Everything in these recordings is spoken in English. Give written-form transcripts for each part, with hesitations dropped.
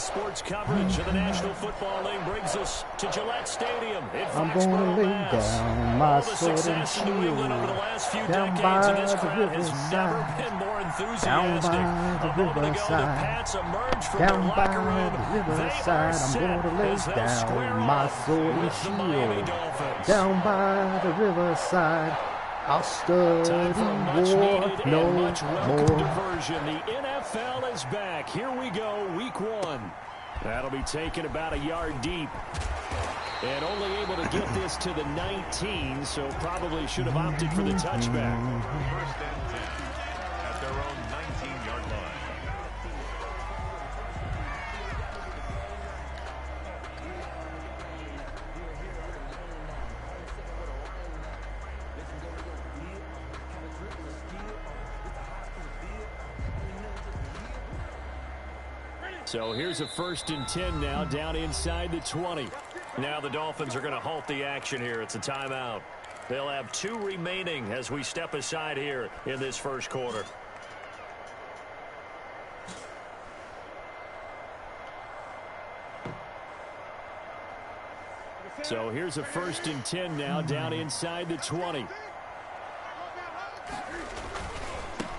sports coverage of the National Football League brings us to Gillette Stadium in I'm gonna Foxborough, lay Mass. down my All the sword and success in New shield England over the last few down decades, and this by the crowd has never riverside. been more Down enthusiastic. by A the moment ago, the riverside. Pats emerged from Down their by locker room. the They are riverside, I'm set gonna lay as they'll square down my off sword and with the Miami shield. Dolphins. Down by the riverside, I'll study Time for a much war needed no and much welcome more. diversion. The NFL is back. Here we go, week 1. That'll be taken about a yard deep. And only able to get this to the 19, so probably should have opted for the touchback. First and 10 at their own 19-yard line. So here's a 1st and 10 now, down inside the 20. Now the Dolphins are going to halt the action here. It's a timeout. They'll have 2 remaining as we step aside here in this first quarter. So here's a 1st and 10 now, down inside the 20.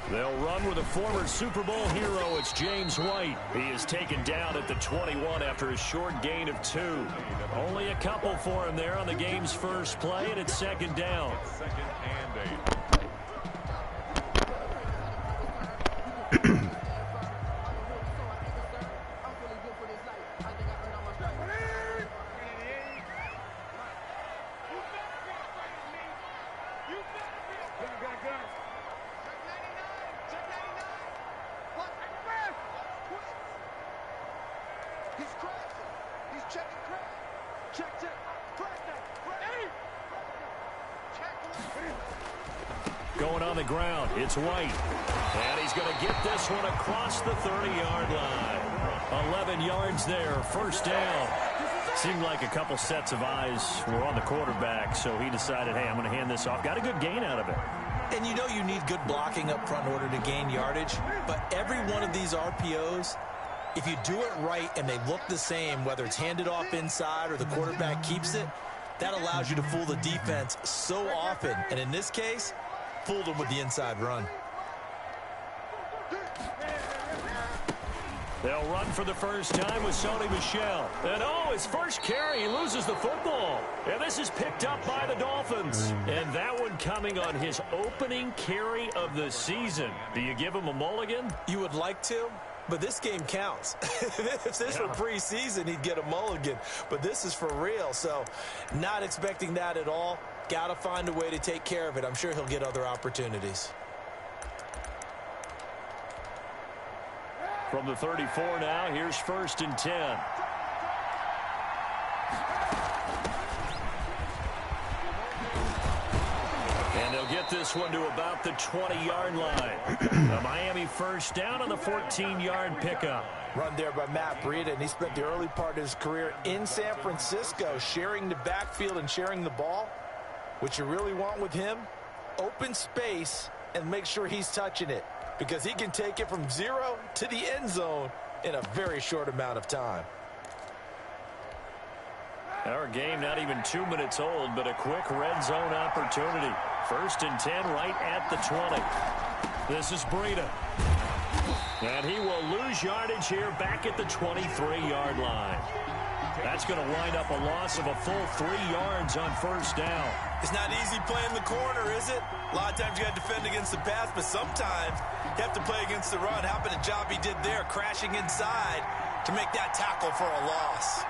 They'll run with a former Super Bowl hero. It's James White. He is taken down at the 21 after a short gain of 2. Only a couple for him there on the game's first play, and it's 2nd down. 2nd and 8. Going on the ground, it's White. And he's going to get this one across the 30-yard line. 11 yards there, 1st down. Seemed like a couple sets of eyes were on the quarterback, so he decided, hey, I'm going to hand this off. Got a good gain out of it. And you know you need good blocking up front in order to gain yardage, but every one of these RPOs, if you do it right and they look the same, whether it's handed off inside or the quarterback keeps it, that allows you to fool the defense so often. And in this case, fooled them with the inside run. They'll run for the first time with Sony Michel. And his first carry, he loses the football. And this is picked up by the Dolphins. And that one coming on his opening carry of the season. Do you give him a mulligan? You would like to, but this game counts. If this were preseason, he'd get a mulligan. But this is for real, so not expecting that at all. Got to find a way to take care of it. I'm sure he'll get other opportunities. From the 34 now, here's 1st and 10. And they'll get this one to about the 20-yard line. A Miami 1st down on the 14-yard pickup. Run there by Matt Breida, and he spent the early part of his career in San Francisco sharing the backfield and sharing the ball. What you really want with him, open space and make sure he's touching it, because he can take it from 0 to the end zone in a very short amount of time. Our game not even 2 minutes old, but a quick red zone opportunity. 1st and 10 right at the 20. This is Breida. And he will lose yardage here back at the 23-yard line. That's going to wind up a loss of a full 3 yards on 1st down. It's not easy playing the corner, is it? A lot of times you got to defend against the pass, but sometimes you have to play against the run. How about the job he did there, crashing inside to make that tackle for a loss?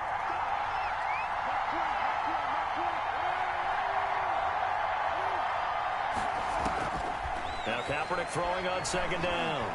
Now Kaepernick throwing on 2nd down.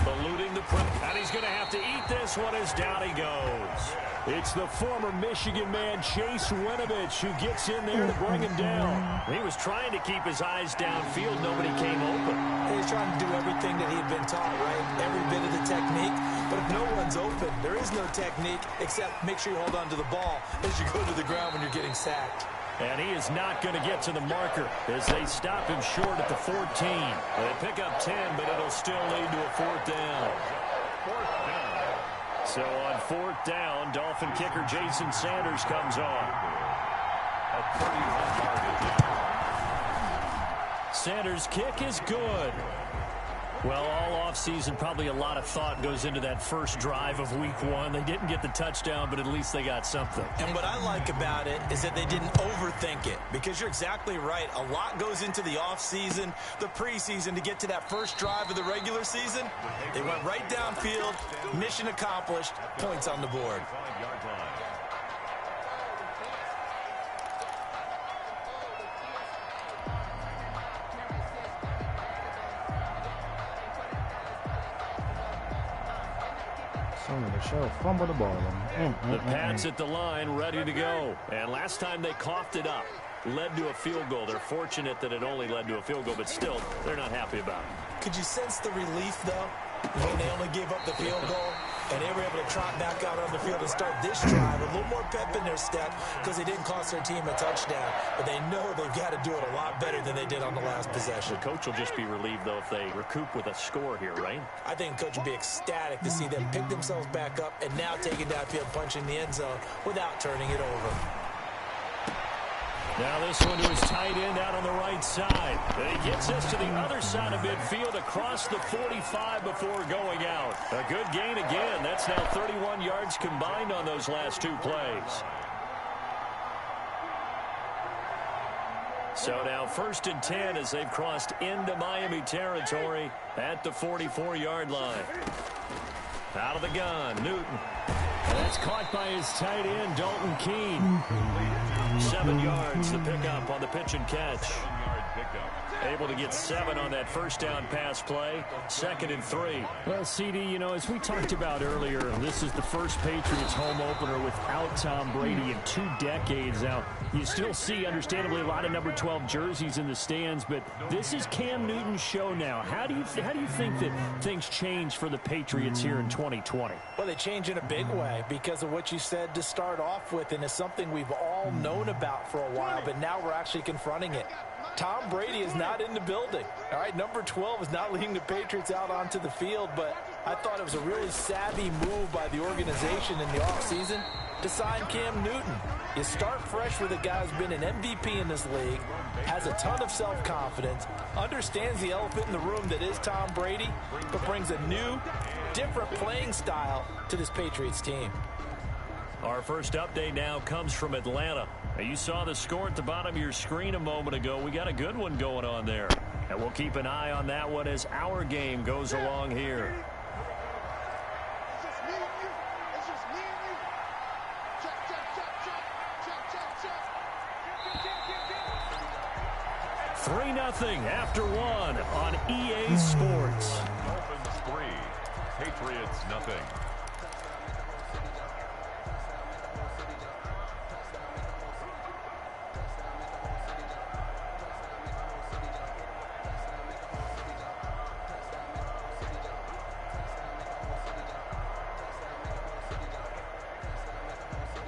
Eluding the press. And he's going to have to eat this one as down he goes. It's the former Michigan man, Chase Winovich, who gets in there to bring him down. He was trying to keep his eyes downfield. Nobody came open. He's trying to do everything that he had been taught, right? Every bit of the technique. But if no one's open, there is no technique except make sure you hold on to the ball as you go to the ground when you're getting sacked. And he is not going to get to the marker as they stop him short at the 14. They pick up 10, but it'll still lead to a 4th down. So on 4th down, Dolphin kicker Jason Sanders comes on. A 31-yard attempt. Sanders' kick is good. Well, all offseason, probably a lot of thought goes into that first drive of week 1. They didn't get the touchdown, but at least they got something. And what I like about it is that they didn't overthink it, because you're exactly right. A lot goes into the offseason, the preseason, to get to that first drive of the regular season. They went right downfield, mission accomplished, points on the board. 5-yard line. The show fumble the ball. The Pats at the line, ready to go. And last time they coughed it up, led to a field goal. They're fortunate that it only led to a field goal, but still, they're not happy about it. Could you sense the relief, though, when they only gave up the field goal and they were able to trot back out on the field and start this drive with a little more pep in their step, because they didn't cost their team a touchdown, but they know they've got to do it a lot better than they did on the last possession. The coach will just be relieved, though, if they recoup with a score here, right? I think the coach would be ecstatic to see them pick themselves back up and now take it downfield, punching the end zone without turning it over. Now this one to his tight end out on the right side. And he gets us to the other side of midfield across the 45 before going out. A good gain again. That's now 31 yards combined on those last 2 plays. So now 1st and 10 as they've crossed into Miami territory at the 44-yard line. Out of the gun, Newton. And that's caught by his tight end, Dalton Keene. 7 yards, the pickup on the pitch and catch. 7-yard pickup. Able to get 7 on that first down pass play. 2nd and 3. Well, CD, you know, as we talked about earlier, this is the first Patriots home opener without Tom Brady in 2 decades. Now, you still see, understandably, a lot of number 12 jerseys in the stands, but this is Cam Newton's show now. How do you think that things change for the Patriots here in 2020? Well, they change in a big way because of what you said to start off with, and it's something we've all known about for a while, but now we're actually confronting it. Tom Brady is not in the building. All right, number 12 is not leading the Patriots out onto the field, but I thought it was a really savvy move by the organization in the offseason to sign Cam Newton. You start fresh with a guy who's been an MVP in this league, has a ton of self-confidence, understands the elephant in the room that is Tom Brady, but brings a new, different playing style to this Patriots team. Our first update now comes from Atlanta. You saw the score at the bottom of your screen a moment ago. We got a good one going on there. And we'll keep an eye on that one as our game goes along here. It's just me and you. It's just me and you. Check, check, check, check. Check, check, check. 3-0 after 1 on EA Sports. Dolphins 3, Patriots nothing.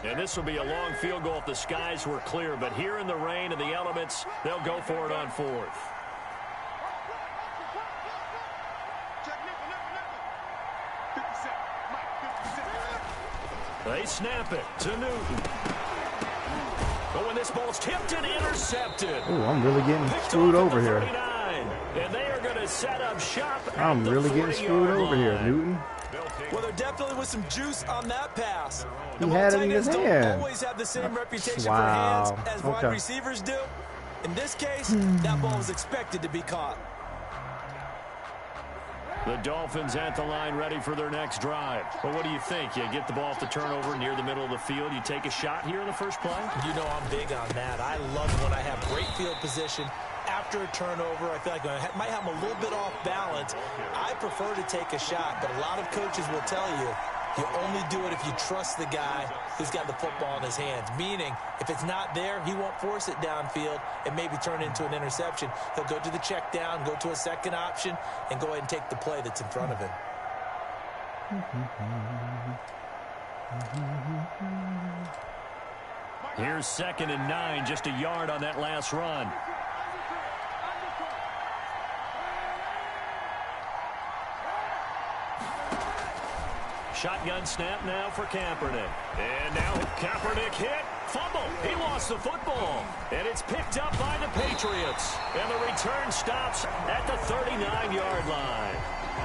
And this will be a long field goal if the skies were clear. But here in the rain and the elements, they'll go for it on 4th. They snap it to Newton. Oh, and this ball's tipped and intercepted. Oh, I'm really getting screwed over here. And they are going to set up shop. I'm really getting screwed over here, Newton. Well, there definitely was some juice on that pass. He had it in his hand. Don't always have the same reputation for hands as wide receivers do. In this case, that ball was expected to be caught. The Dolphins at the line ready for their next drive. Well, what do you think? You get the ball off the turnover near the middle of the field. You take a shot here in the first play? You know I'm big on that. I love when I have great field position. After a turnover, I feel like I might have them a little bit off balance. I prefer to take a shot, but a lot of coaches will tell you, you only do it if you trust the guy who's got the football in his hands. Meaning, if it's not there, he won't force it downfield and maybe turn it into an interception. He'll go to the check down, go to a second option, and go ahead and take the play that's in front of him. Here's 2nd and 9, just a yard on that last run. shotgun snap now for Kaepernick. And now Kaepernick hit. Fumble. He lost the football. And it's picked up by the Patriots. And the return stops at the 39-yard line.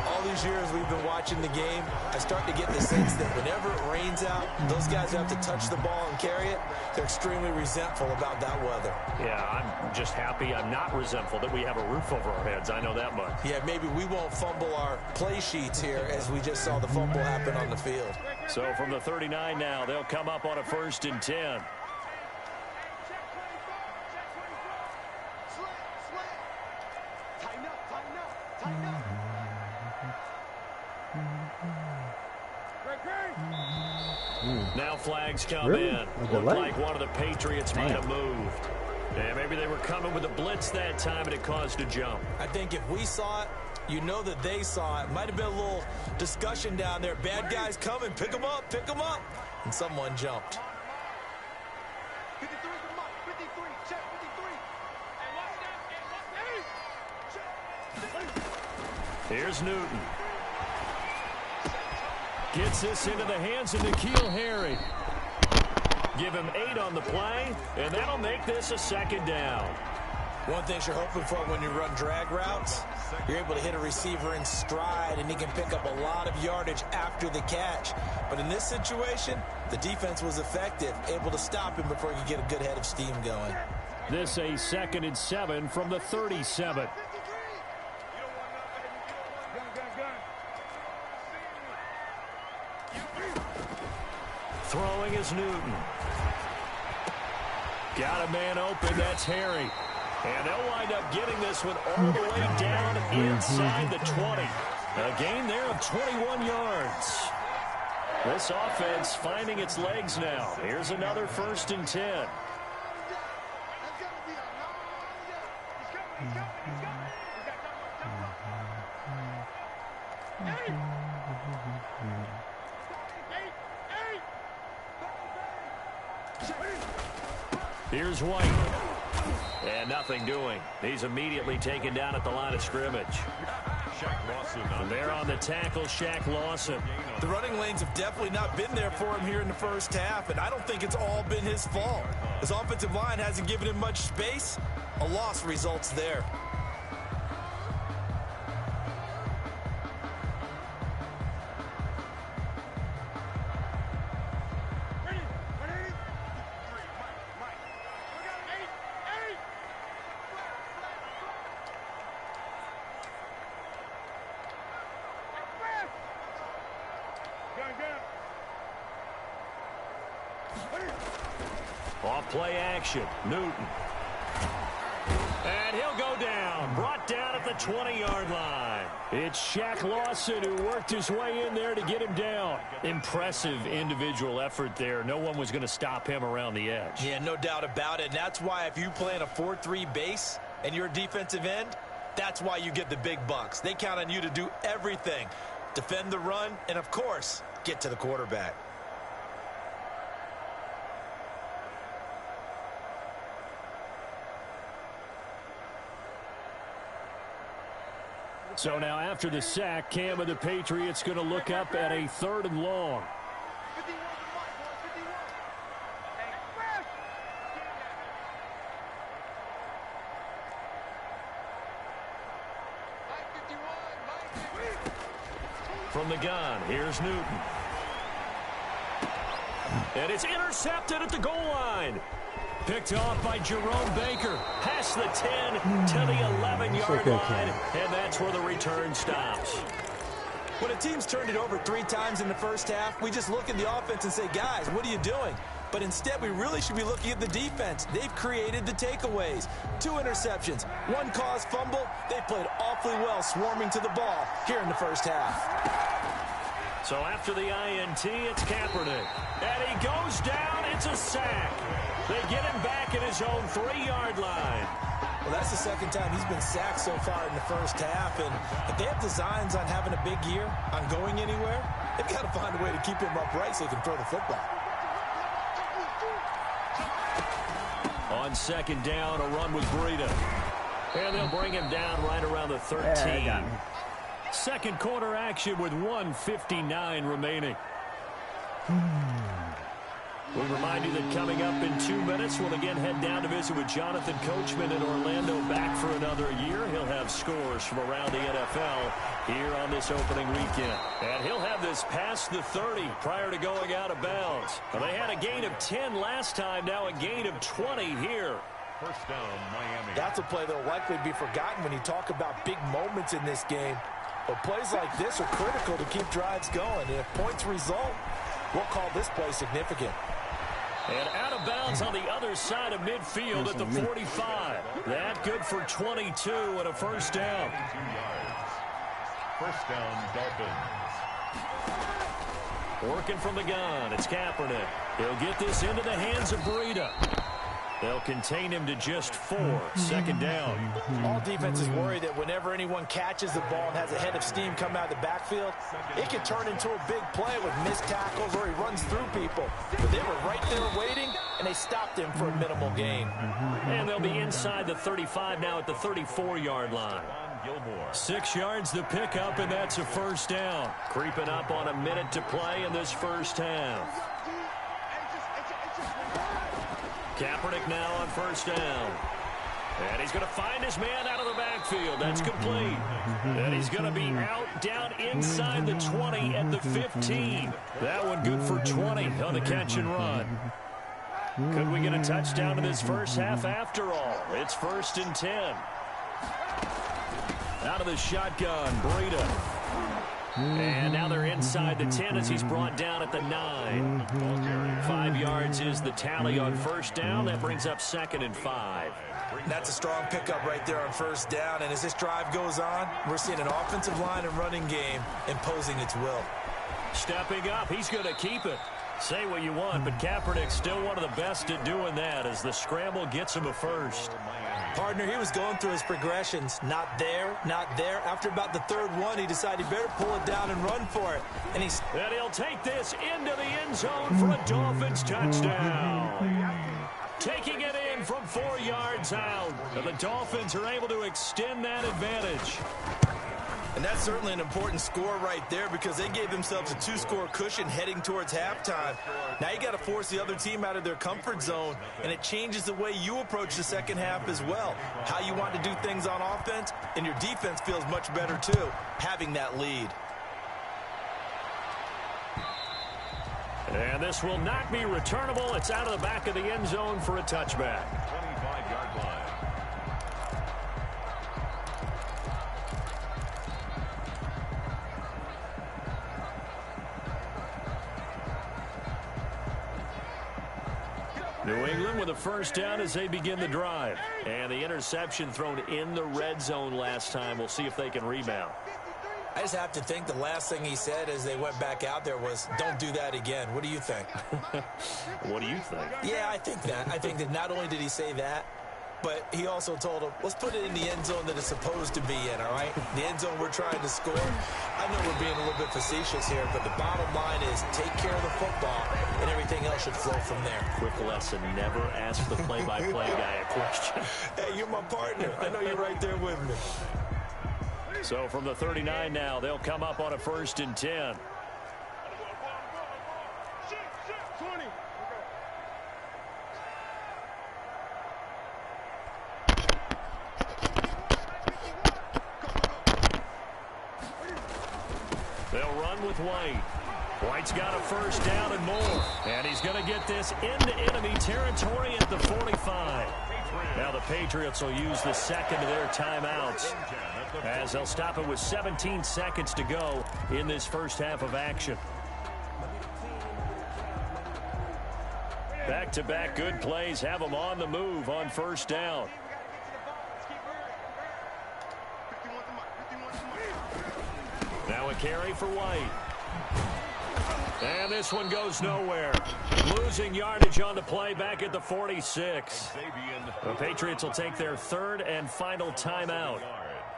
All these years we've been watching the game, I start to get the sense that whenever it rains out, those guys who have to touch the ball and carry it, they're extremely resentful about that weather. Yeah, I'm just happy I'm not resentful that we have a roof over our heads. I know that much. Yeah, maybe we won't fumble our play sheets here as we just saw the fumble happen on the field. So from the 39 now, they'll come up on a 1st and 10. Now flags come in. Looked like one of the Patriots might have moved. Yeah, maybe they were coming with a blitz that time and it caused a jump. I think if we saw it, you know that they saw it. Might have been a little discussion down there. Bad guys coming. Pick them up. Pick them up. And someone jumped. 53, come on. 53, check 53. Here's Newton. Gets this into the hands of N'Keal Harry. Give him 8 on the play, and that'll make this a 2nd down. One thing you're hoping for when you run drag routes, you're able to hit a receiver in stride, and he can pick up a lot of yardage after the catch. But in this situation, the defense was effective, able to stop him before he could get a good head of steam going. This a 2nd and 7 from the 37. Throwing is Newton. Got a man open. That's Harry. And they'll wind up getting this one all the way down inside the 20. A gain there of 21 yards. This offense finding its legs now. Here's another 1st and 10. Here's White. And nothing doing. He's immediately taken down at the line of scrimmage. And there on the tackle, Shaq Lawson. The running lanes have definitely not been there for him here in the first half, and I don't think it's all been his fault. His offensive line hasn't given him much space. A loss results there. Off play action, Newton. And he'll go down, brought down at the 20-yard line. It's Shaq Lawson who worked his way in there to get him down. Impressive individual effort there. No one was going to stop him around the edge. Yeah, no doubt about it. And that's why if you play in a 4-3 base and you're a defensive end, that's why you get the big bucks. They count on you to do everything. Defend the run and, of course, get to the quarterback. So now after the sack, Cam of the Patriots going to look up at a 3rd and long. 51, From the gun, here's Newton. And it's intercepted at the goal line. Picked off by Jerome Baker. Past the 10 to the 11-yard line. And that's where the return stops. When a team's turned it over 3 times in the first half, we just look at the offense and say, guys, what are you doing? But instead, we really should be looking at the defense. They've created the takeaways. 2 interceptions, 1 caused fumble. They played awfully well swarming to the ball here in the first half. So after the INT, it's Kaepernick. And he goes down. It's a sack. They get him back at his own 3-yard line. Well, that's the 2nd time he's been sacked so far in the first half. And if they have designs on having a big year, on going anywhere, they've got to find a way to keep him upright so he can throw the football. On 2nd down, a run with Breida. And they'll bring him down right around the 13. Second quarter action with 1:59 remaining. We remind you that coming up in 2 minutes, we'll again head down to visit with Jonathan Coachman in Orlando, back for another year. He'll have scores from around the NFL here on this opening weekend. And he'll have this past the 30 prior to going out of bounds. Well, they had a gain of 10 last time, now a gain of 20 here. First down, Miami. That's a play that will likely be forgotten when you talk about big moments in this game. But plays like this are critical to keep drives going. And if points result, we'll call this play significant. And out of bounds on the other side of midfield at the 45. That good for 22 and a first down. 2 yards. First down, Dolphins. Working from the gun, it's Kaepernick. He'll get this into the hands of BLiTZ. They'll contain him to just 4. Second down. All defenses worry that whenever anyone catches the ball and has a head of steam come out of the backfield, it can turn into a big play with missed tackles or he runs through people. But they were right there waiting, and they stopped him for a minimal gain. And they'll be inside the 35 now at the 34-yard line. 6 yards the pickup, and that's a first down. Creeping up on a minute to play in this first half. Kaepernick now on first down. And he's going to find his man out of the backfield. That's complete. And he's going to be out down inside the 20 at the 15. That one good for 20 on the catch and run. Could we get a touchdown in this first half after all? It's 1st and 10. Out of the shotgun, BLiTZ. And now they're inside the 10 as he's brought down at the 9. 5 yards is the tally on first down. That brings up 2nd and 5. That's a strong pickup right there on first down. And as this drive goes on, we're seeing an offensive line and running game imposing its will. Stepping up, he's going to keep it. Say what you want, but Kaepernick's still one of the best at doing that as the scramble gets him a first. Partner, he was going through his progressions. Not there, not there. After about the 3rd one, he decided he better pull it down and run for it. And he'll take this into the end zone for a Dolphins touchdown. Taking it in from 4 yards out. And the Dolphins are able to extend that advantage. And that's certainly an important score right there because they gave themselves a 2-score cushion heading towards halftime. Now you got to force the other team out of their comfort zone, and it changes the way you approach the second half as well. How you want to do things on offense, and your defense feels much better too, having that lead. And this will not be returnable. It's out of the back of the end zone for a touchback. 25-yard line. New England with a first down as they begin the drive. And the interception thrown in the red zone last time. We'll see if they can rebound. I just have to think the last thing he said as they went back out there was, don't do that again. What do you think? What do you think? Yeah, I think that. I think that not only did he say that, but he also told him, let's put it in the end zone that it's supposed to be in, all right? The end zone we're trying to score. I know we're being a little bit facetious here, but the bottom line is take care of the football, and everything else should flow from there. Quick lesson, never ask the play-by-play guy a question. Hey, you're my partner. I know you're right there with me. So from the 39 now, they'll come up on a 1st and 10. They'll run with White. White's got a first down and more. And he's going to get this into enemy territory at the 45. Now the Patriots will use the second of their timeouts as they'll stop it with 17 seconds to go in this first half of action. Back-to-back good plays have them on the move on first down. Now a carry for White. And this one goes nowhere. Losing yardage on the play back at the 46. The Patriots will take their 3rd and final timeout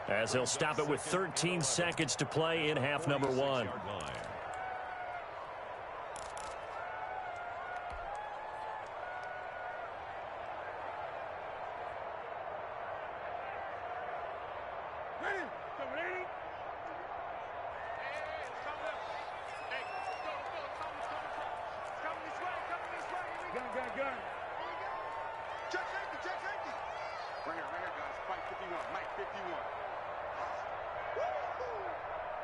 as they'll stop it with 13 seconds to play in half number 1. Mike 51.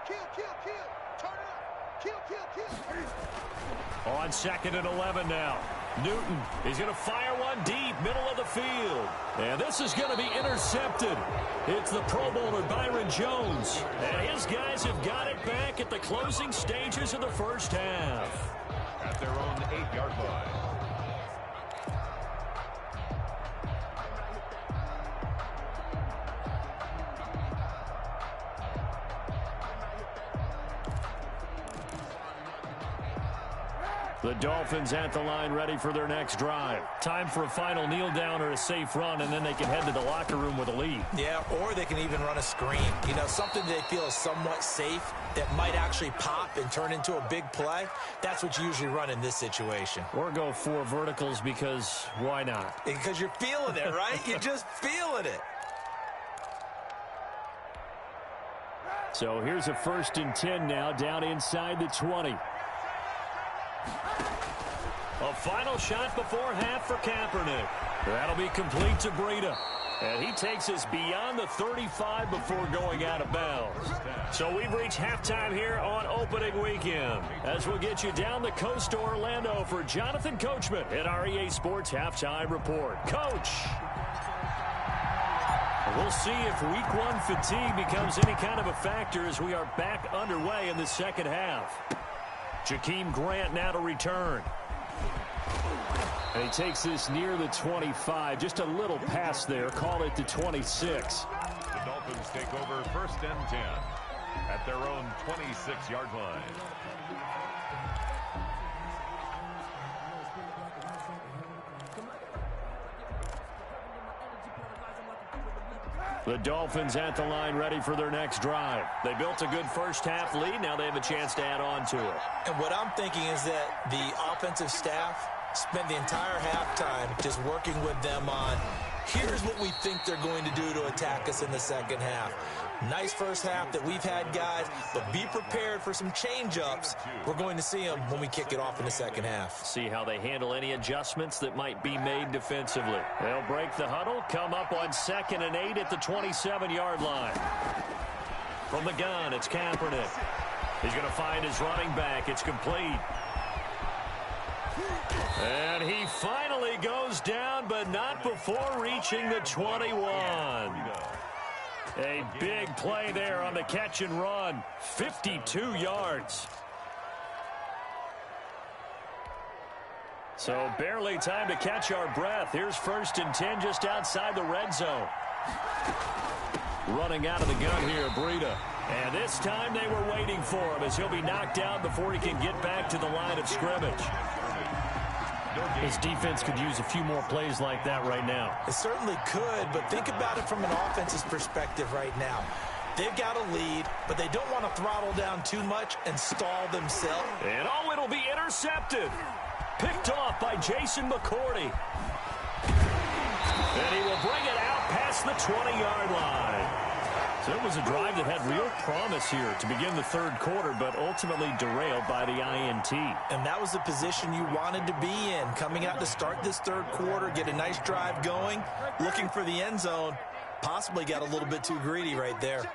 Kill, kill, kill. Turn it up. Kill, kill, kill. On 2nd and 11 now. Newton is going to fire one deep, middle of the field. And this is going to be intercepted. It's the Pro Bowler Byron Jones. And his guys have got it back at the closing stages of the first half. At their own 8-yard line. The Dolphins at the line ready for their next drive. Time for a final kneel down or a safe run, and then they can head to the locker room with a lead. Yeah, or they can even run a screen. You know, something they feel is somewhat safe that might actually pop and turn into a big play. That's what you usually run in this situation. Or go 4 verticals because why not? Because you're feeling it, right? You're just feeling it. So here's a 1st and 10 now down inside the 20. A final shot before half for Kaepernick. That'll be complete to Breida. And he takes us beyond the 35 before going out of bounds. So we've reached halftime here on opening weekend. As we'll get you down the coast to Orlando for Jonathan Coachman at our EA Sports Halftime Report. Coach! We'll see if week 1 fatigue becomes any kind of a factor as we are back underway in the second half. Jakeem Grant now to return. And he takes this near the 25. Just a little pass there. Call it the 26. The Dolphins take over 1st and 10 at their own 26-yard line. The Dolphins at the line ready for their next drive. They built a good first half lead. Now they have a chance to add on to it. And what I'm thinking is that the offensive staff spent the entire halftime just working with them on, here's what we think they're going to do to attack us in the second half. Nice first half that we've had, guys, but be prepared for some change-ups. We're going to see them when we kick it off in the second half. See how they handle any adjustments that might be made defensively. They'll break the huddle, come up on 2nd and 8 at the 27-yard line. From the gun, it's Kaepernick. He's going to find his running back. It's complete. And he finally goes down, but not before reaching the 21. A big play there on the catch and run. 52 yards. So barely time to catch our breath. Here's 1st and 10 just outside the red zone. Running out of the gun here, Breida. And this time they were waiting for him as he'll be knocked out before he can get back to the line of scrimmage. His defense could use a few more plays like that right now. It certainly could, but think about it from an offense's perspective right now. They've got a lead, but they don't want to throttle down too much and stall themselves. And oh, it'll be intercepted. Picked off by Jason McCourty. And he will bring it out past the 20-yard line. So it was a drive that had real promise here to begin the 3rd quarter, but ultimately derailed by the INT. And that was the position you wanted to be in, coming out to start this 3rd quarter, get a nice drive going, looking for the end zone. Possibly got a little bit too greedy right there.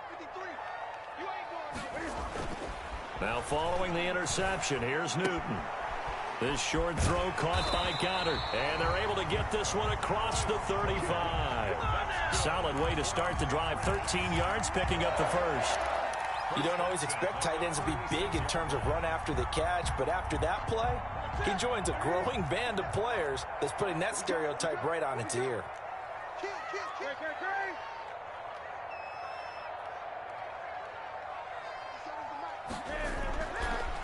Now following the interception, here's Newton. This short throw caught by Goddard, and they're able to get this one across the 35. Solid way to start the drive, 13 yards, picking up the 1st. You don't always expect tight ends to be big in terms of run after the catch, but after that play, he joins a growing band of players that's putting that stereotype right on its ear.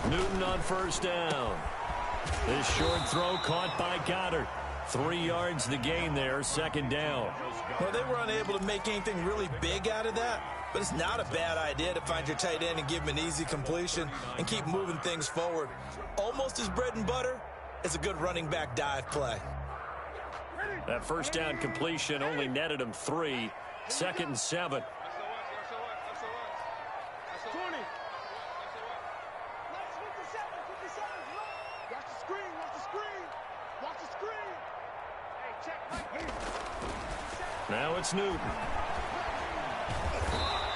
Newton on 1st down. This short throw caught by Goddard. 3 yards the gain there, 2nd down. Well, they were unable to make anything really big out of that, but it's not a bad idea to find your tight end and give him an easy completion and keep moving things forward. Almost as bread and butter as a good running back dive play. That 1st down completion only netted him 3. 2nd and 7. Now it's Newton.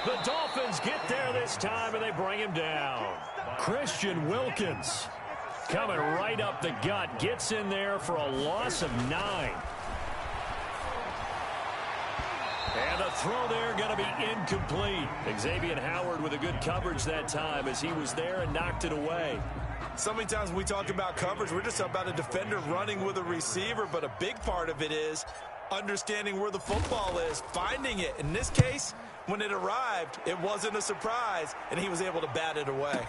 The Dolphins get there this time, and they bring him down. Christian Wilkins coming right up the gut. Gets in there for a loss of 9. And the throw there going to be incomplete. Xavier Howard with a good coverage that time as he was there and knocked it away. So many times when we talk about coverage, we're just about a defender running with a receiver, but a big part of it is understanding where the football is, finding it. In this case, when it arrived, it wasn't a surprise, and he was able to bat it away.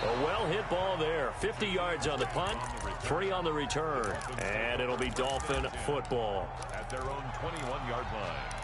A well-hit ball there. 50 yards on the punt, 3 on the return. And it'll be Dolphin football. At their own 21-yard line.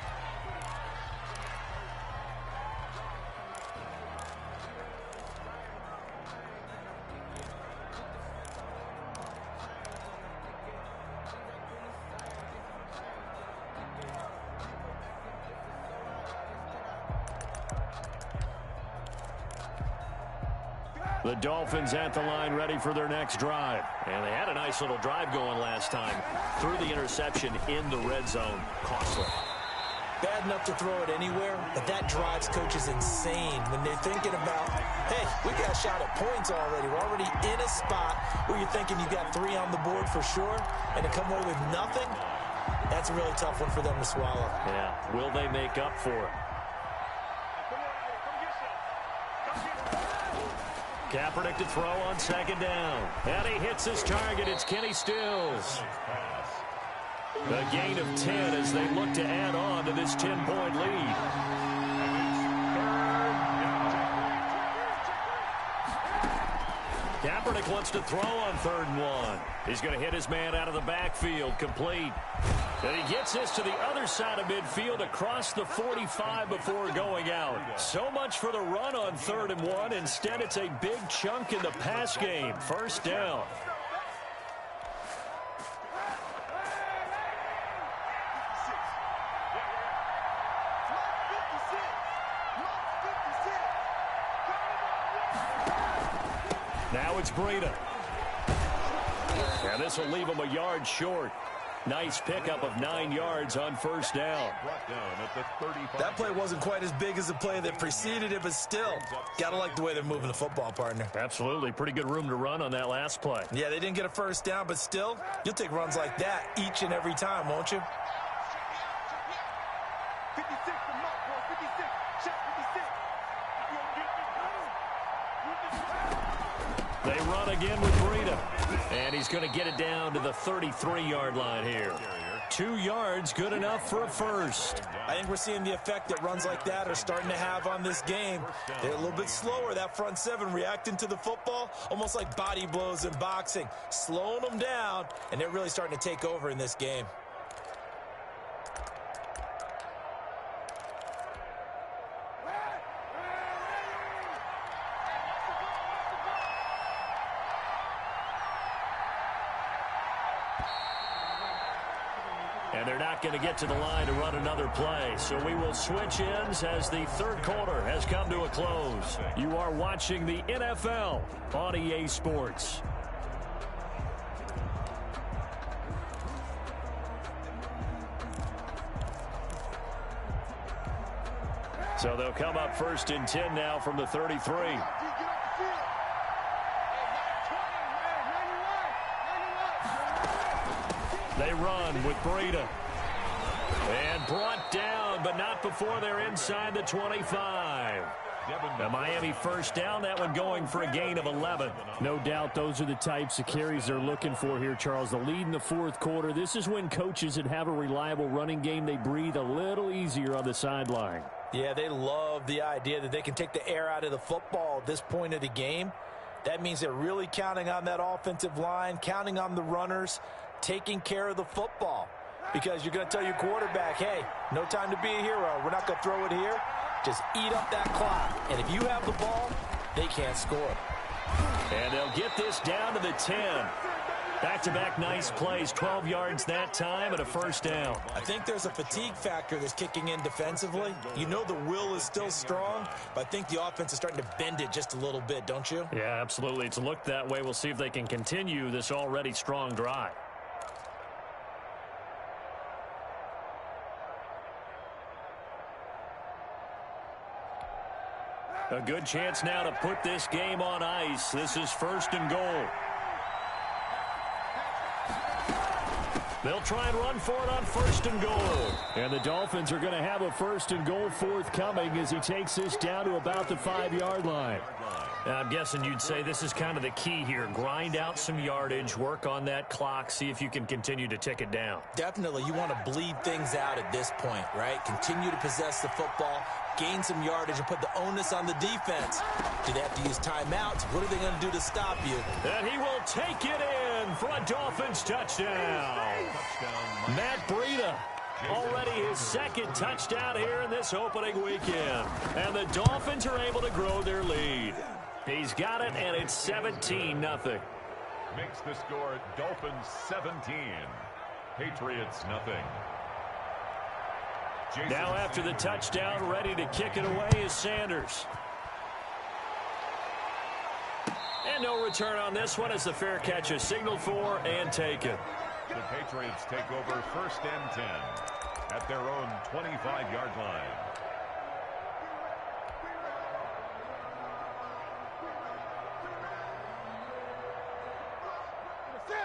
The Dolphins at the line ready for their next drive. And they had a nice little drive going last time. Threw the interception in the red zone. Costly. Bad enough to throw it anywhere, but that drives coaches insane when they're thinking about, hey, we got a shot at points already. We're already in a spot where you're thinking you got 3 on the board for sure, and to come away with nothing, that's a really tough one for them to swallow. Yeah, will they make up for it? Kaepernick to throw on second down. And he hits his target. It's Kenny Stills. A gain of 10 as they look to add on to this 10-point lead. Kaepernick wants to throw on 3rd and 1. He's going to hit his man out of the backfield. Complete. And he gets this to the other side of midfield across the 45 before going out. So much for the run on 3rd and 1. Instead, it's a big chunk in the pass game. 1st down. Now it's BLiTZ. And this will leave him a yard short. Nice pickup of 9 yards on 1st down. That play wasn't quite as big as the play that preceded it, but still, got to like the way they're moving the football, partner. Absolutely. Pretty good room to run on that last play. Yeah, they didn't get a 1st down, but still, you'll take runs like that each and every time, won't you? 56 from Mark, boy. 56. Shot 56. They run again with BLiTZ. And he's going to get it down to the 33-yard line here. 2 yards, good enough for a first. I think we're seeing the effect that runs like that are starting to have on this game. They're a little bit slower, that front 7, reacting to the football, almost like body blows in boxing, slowing them down, and they're really starting to take over in this game. And they're not going to get to the line to run another play. So we will switch ends as the 3rd quarter has come to a close. You are watching the NFL on EA Sports. So they'll come up 1st and 10 now from the 33. They run with BLiTZ. And brought down, but not before they're inside the 25. The Miami 1st down, that one going for a gain of 11. No doubt those are the types of carries they're looking for here, Charles. The lead in the 4th quarter. This is when coaches that have a reliable running game, they breathe a little easier on the sideline. Yeah, they love the idea that they can take the air out of the football at this point of the game. That means they're really counting on that offensive line, counting on the runners, taking care of the football. Because you're going to tell your quarterback, hey, no time to be a hero. We're not going to throw it here. Just eat up that clock. And if you have the ball, they can't score. And they'll get this down to the 10. Back-to-back nice plays, 12 yards that time and a 1st down. I think there's a fatigue factor that's kicking in defensively. You know the will is still strong, but I think the offense is starting to bend it just a little bit, don't you? Yeah, absolutely. It's looked that way. We'll see if they can continue this already strong drive. A good chance now to put this game on ice. This is 1st and goal. They'll try and run for it on 1st and goal. And the Dolphins are going to have a 1st and goal forthcoming as he takes this down to about the 5-yard line. I'm guessing you'd say this is kind of the key here. Grind out some yardage, work on that clock, see if you can continue to tick it down. Definitely, you want to bleed things out at this point, right? Continue to possess the football, gain some yardage, and put the onus on the defense. Do they have to use timeouts? What are they going to do to stop you? And he will take it in for a Dolphins touchdown. Matt Breida. Already his 2nd touchdown here in this opening weekend. And the Dolphins are able to grow their lead. He's got it, and it's 17-0. Makes the score Dolphins 17, Patriots nothing. Now after the touchdown, ready to kick it away is Sanders. And no return on this one as the fair catch is signaled for and taken. The Patriots take over 1st and 10 at their own 25-yard line.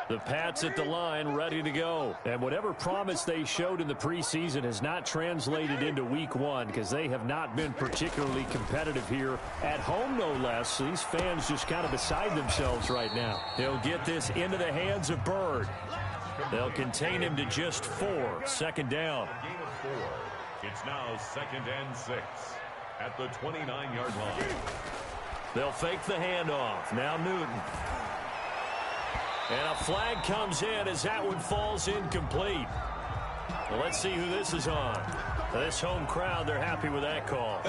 The Pats at the line, ready to go. And whatever promise they showed in the preseason has not translated into week 1 because they have not been particularly competitive here at home, no less. So these fans just kind of beside themselves right now. He'll get this into the hands of Bird. They'll contain him to just 4. 2nd down. A game of 4. It's now 2nd and 6 at the 29-yard line. They'll fake the handoff. Now Newton. And a flag comes in as that one falls incomplete. Well, let's see who this is on. This home crowd, they're happy with that call.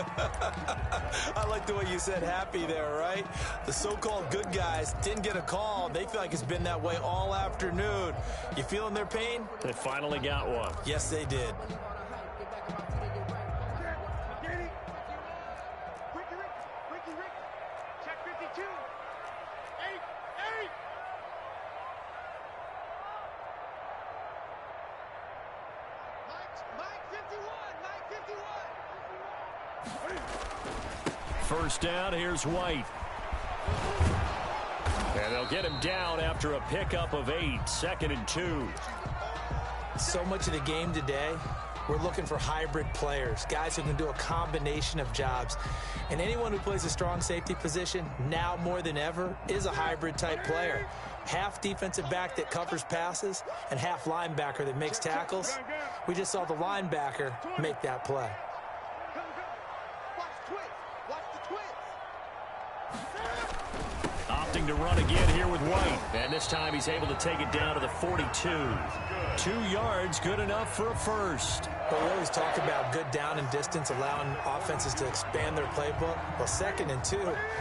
I like the way you said happy there, right? The so-called good guys didn't get a call. They feel like it's been that way all afternoon. You feeling their pain? They finally got one. Yes, they did. First down, here's White. And they'll get him down after a pickup of 8. 2nd and 2. So much of the game today, we're looking for hybrid players, guys who can do a combination of jobs. And anyone who plays a strong safety position, now more than ever, is a hybrid type player. Half defensive back that covers passes and half linebacker that makes tackles. We just saw the linebacker make that play. Opting to run again here with White. And this time he's able to take it down to the 42. 2 yards, good enough for a first. But we always talk about good down and distance, allowing offenses to expand their playbook. Well, 2nd and 2,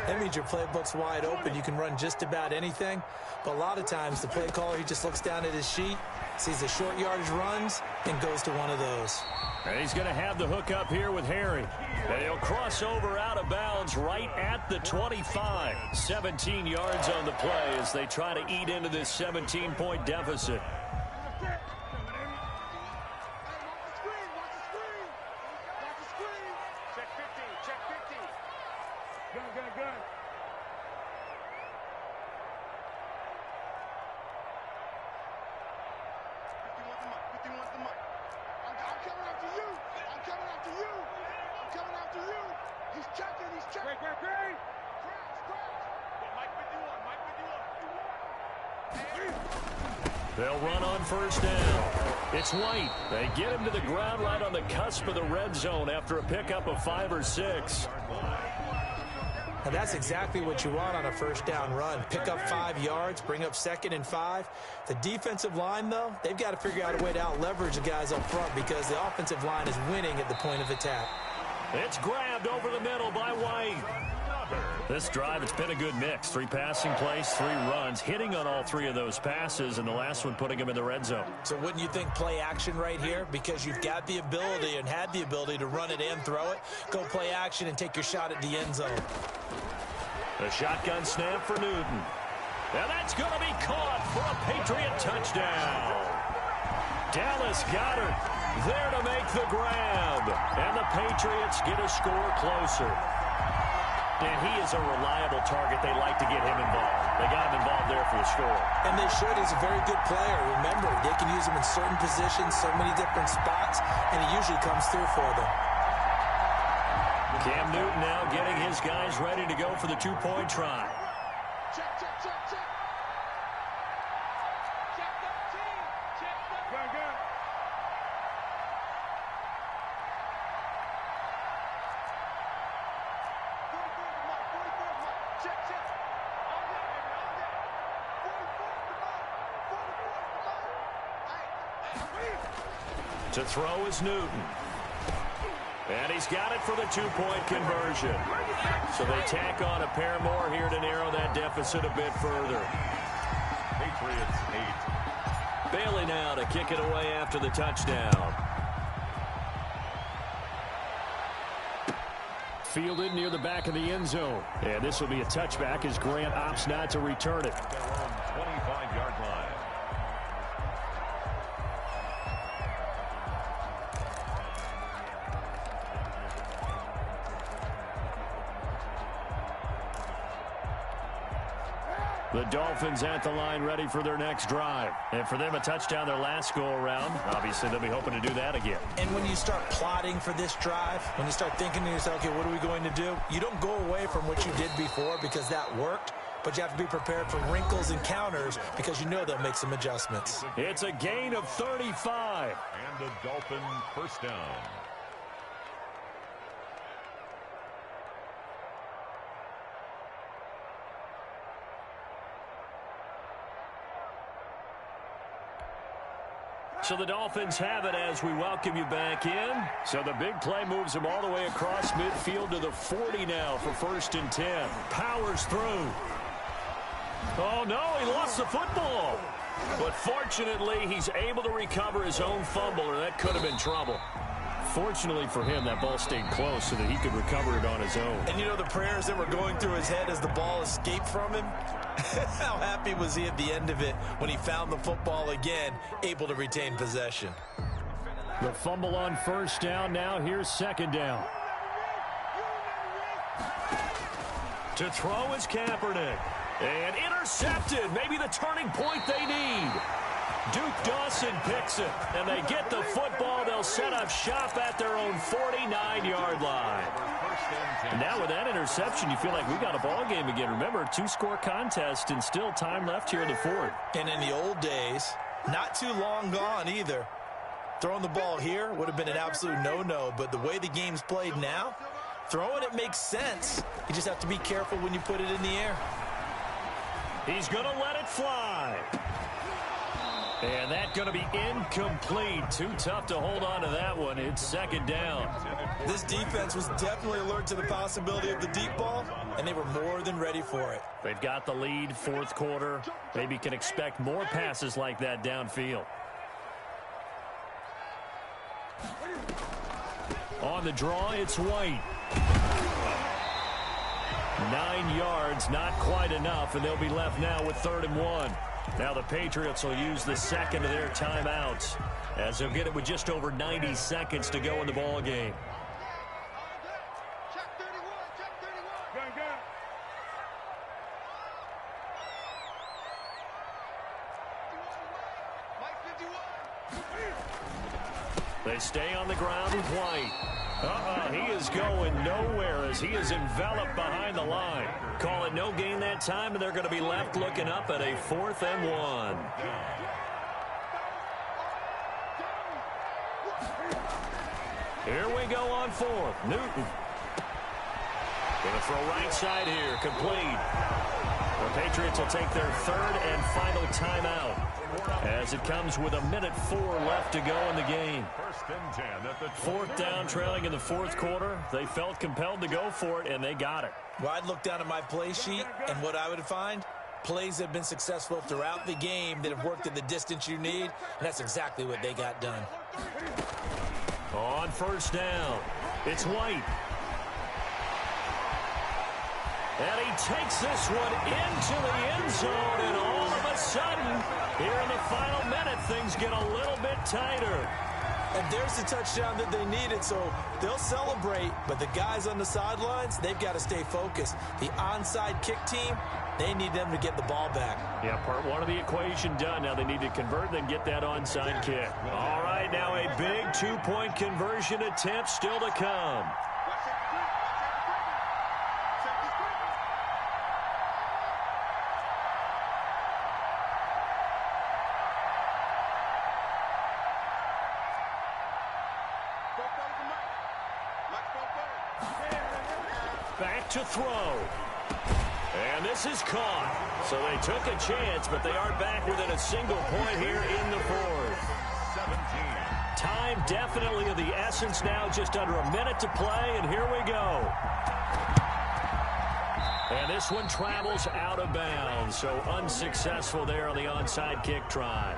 that means your playbook's wide open. You can run just about anything. But a lot of times the play caller, he just looks down at his sheet, sees the short yardage runs, and goes to one of those. And he's going to have the hook up here with Harry. And he'll cross over out of bounds right at the 25. 17 yards on the play as they try to eat into this 17-point deficit. They'll run on first down. It's White. They get him to the ground right on the cusp of the red zone after a pickup of 5 or 6. And that's exactly what you want on a first down run. Pick up 5 yards, bring up 2nd and 5. The defensive line, though, they've got to figure out a way to out-leverage the guys up front because the offensive line is winning at the point of attack. It's grabbed over the middle by White. This drive, it's been a good mix. 3 passing plays, 3 runs, hitting on all 3 of those passes, and the last one putting him in the red zone. So wouldn't you think play action right here? Because you've got the ability and had the ability to run it and throw it. Go play action and take your shot at the end zone. The shotgun snap for Newton. And that's going to be caught for a Patriot touchdown. Dallas Goedert there to make the grab. And the Patriots get a score closer. And he is a reliable target. They like to get him involved. They got him involved there for the score. And they should. He's a very good player. Remember, they can use him in certain positions, so many different spots, and he usually comes through for them. Cam Newton now getting his guys ready to go for the two-point try. Check, check, check, check. Check that team. Check that. Good, good. Check, check. All day, baby, all day. 44 To throw is Newton. And he's got it for the two-point conversion. So they tack on a pair more here to narrow that deficit a bit further. Patriots 8. Bailey now to kick it away after the touchdown. Fielded near the back of the end zone. And this will be a touchback as Grant opts not to return it. At their own 25-yard line. The Dolphins at the line ready for their next drive. And for them, a touchdown their last go-around. Obviously, they'll be hoping to do that again. And when you start plotting for this drive, when you start thinking to yourself, okay, what are we going to do? You don't go away from what you did before because that worked, but you have to be prepared for wrinkles and counters because you know they'll make some adjustments. It's a gain of 35. And a Dolphin first down. So the Dolphins have it as we welcome you back in. So the big play moves them all the way across midfield to the 40 now for 1st and 10. Powers through. Oh, no, he lost the football. But fortunately, he's able to recover his own fumble, or that could have been trouble. Fortunately for him, that ball stayed close so that he could recover it on his own. And you know the prayers that were going through his head as the ball escaped from him? How happy was he at the end of it when he found the football again, able to retain possession? The fumble on 1st down. Now here's 2nd down. To throw is Kaepernick. And intercepted. Maybe the turning point they need. Duke Dawson picks it. And they get the football. They'll set up shop at their own 49-yard line. And now with that interception, you feel like we got a ball game again. Remember, 2-score contest and still time left here in the 4th. And in the old days, not too long gone either, throwing the ball here would have been an absolute no-no. But the way the game's played now, throwing it makes sense. You just have to be careful when you put it in the air. He's going to let it fly. And that's going to be incomplete. Too tough to hold on to that one. It's 2nd down. This defense was definitely alert to the possibility of the deep ball, and they were more than ready for it. They've got the lead, 4th quarter. Maybe can expect more passes like that downfield. On the draw, it's White. 9 yards, not quite enough, and they'll be left now with 3rd and 1. Now the Patriots will use the second of their timeouts as they'll get it with just over 90 seconds to go in the ball game. Check 31, check 31. Good, good. Mike 51. They stay on the ground with White. He is going nowhere as he is enveloped behind the line. Call it no gain that time, and they're going to be left looking up at a 4th and 1. Here we go on 4th. Newton. Going to throw right side here. Complete. The Patriots will take their 3rd and final timeout as it comes with 1:04 left to go in the game. 1st and 10 at the 4th down, trailing in the 4th quarter. They felt compelled to go for it, and they got it. Well, I'd look down at my play sheet, and what I would find, plays that have been successful throughout the game that have worked at the distance you need, and that's exactly what they got done. On 1st down, it's White. And he takes this one into the end zone, and all of a sudden, here in the final minute, things get a little bit tighter. And there's the touchdown that they needed, so they'll celebrate. But the guys on the sidelines, they've got to stay focused. The onside kick team, they need them to get the ball back. Yeah, part one of the equation done. Now they need to convert and get that onside kick. All right, now a big two-point conversion attempt still to come. Back to throw. And this is caught. So they took a chance, but they are back within a single point here in the fourth. 17. Time definitely of the essence now, just under a minute to play, and here we go. And this one travels out of bounds, so unsuccessful there on the onside kick try.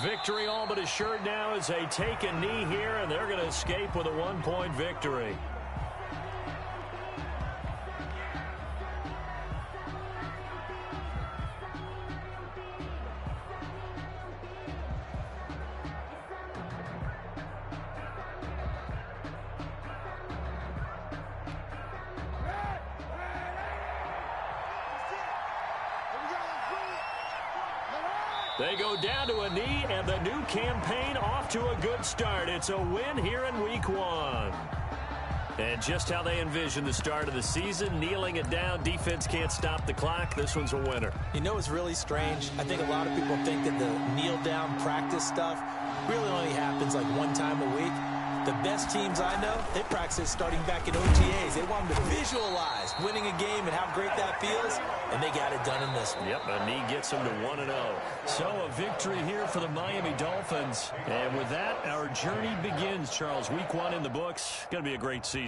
Victory all but assured now as they take a knee here, and they're going to escape with a one-point victory. They go down to a knee, and the new campaign off to a good start. It's a win here in week one. And just how they envision the start of the season, kneeling it down, defense can't stop the clock. This one's a winner. You know, it's really strange. I think a lot of people think that the kneel-down practice stuff really only happens like one time a week. The best teams I know, they practice starting back in OTAs. They want them to visualize winning a game and how great that feels, and they got it done in this one. Yep, a knee gets them to 1-0. So a victory here for the Miami Dolphins. And with that, our journey begins, Charles. Week one in the books. Going to be a great season.